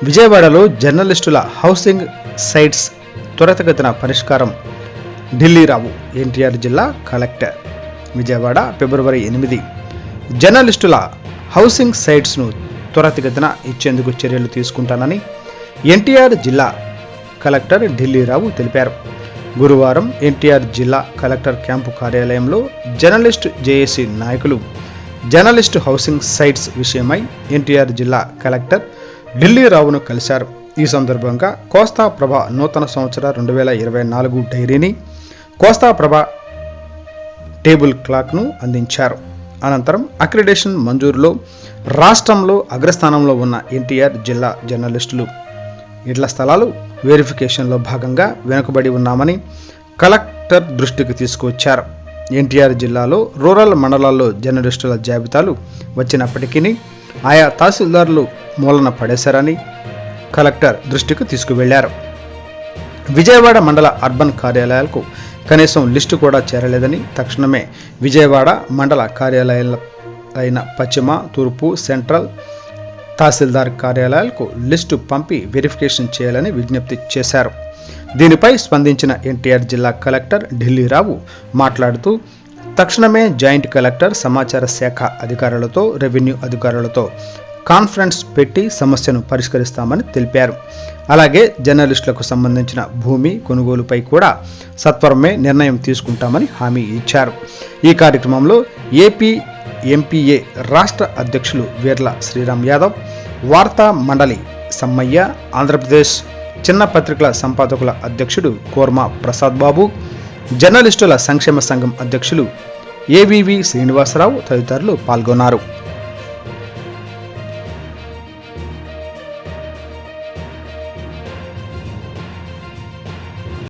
విజయవాడలో జర్నలిస్టుల housing sites త్వరితగతిన పరిష్కారం ఢిల్లీ రావు ఎన్టీఆర్ జిల్లా కలెక్టర్. విజయవాడ ఫిబ్రవరి 8. జర్నలిస్టుల హౌసింగ్ సైట్స్ను త్వరితగతిన ఇచ్చేందుకు చర్యలు తీసుకుంటానని ఎన్టీఆర్ జిల్లా కలెక్టర్ ఢిల్లీ రావు తెలిపారు. గురువారం ఎన్టీఆర్ జిల్లా కలెక్టర్ క్యాంపు కార్యాలయంలో జర్నలిస్టు జేఏసీ నాయకులు జర్నలిస్టు హౌసింగ్ సైట్స్ విషయమై ఎన్టీఆర్ జిల్లా కలెక్టర్ ఢిల్లీ రావును కలిశారు. ఈ సందర్భంగా కోస్తా ప్రభ నూతన సంవత్సర 2024 డైరీని, కోస్తా ప్రభ టేబుల్ క్లాక్ను అందించారు. అనంతరం అక్రిడేషన్ మంజూరులో రాష్ట్రంలో అగ్రస్థానంలో ఉన్న ఎన్టీఆర్ జిల్లా జర్నలిస్టులు ఇళ్ల స్థలాలు వెరిఫికేషన్లో భాగంగా వెనుకబడి ఉన్నామని కలెక్టర్ దృష్టికి తీసుకువచ్చారు. ఎన్టీఆర్ జిల్లాలో రూరల్ మండలాల్లో జర్నలిస్టుల జాబితాలు వచ్చినప్పటికీ ఆయా తహసీల్దారులు మూలన పడేశారని కలెక్టర్ దృష్టికి తీసుకువెళ్లారు. విజయవాడ మండల అర్బన్ కార్యాలయాలకు కనీసం లిస్టు కూడా చేరలేదని, తక్షణమే విజయవాడ మండల కార్యాలయాల అయిన పశ్చిమ, తూర్పు, సెంట్రల్ తహసీల్దార్ కార్యాలయాలకు లిస్టు పంపి వెరిఫికేషన్ చేయాలని విజ్ఞప్తి చేశారు. దీనిపై స్పందించిన ఎన్టీఆర్ జిల్లా కలెక్టర్ ఢిల్లీ రావు మాట్లాడుతూ, తక్షణమే జాయింట్ కలెక్టర్, సమాచార శాఖ అధికారులతో, రెవెన్యూ అధికారులతో కాన్ఫరెన్స్ పెట్టి సమస్యను పరిష్కరిస్తామని తెలిపారు. అలాగే జర్నలిస్టులకు సంబంధించిన భూమి కొనుగోలుపై కూడా సత్వరమే నిర్ణయం తీసుకుంటామని హామీ ఇచ్చారు. ఈ కార్యక్రమంలో ఏపీ ఎంపీఏ రాష్ట్ర అధ్యక్షులు వీర్ల శ్రీరామ్ యాదవ్, వార్తా మండలి సమ్మయ్య, ఆంధ్రప్రదేశ్ చిన్న పత్రికల సంపాదకుల అధ్యక్షుడు కోర్మా ప్రసాద్ బాబు, జర్నలిస్టుల సంక్షేమ సంఘం అధ్యక్షులు ఏవీవి శ్రీనివాసరావు తదితరులు పాల్గొన్నారు.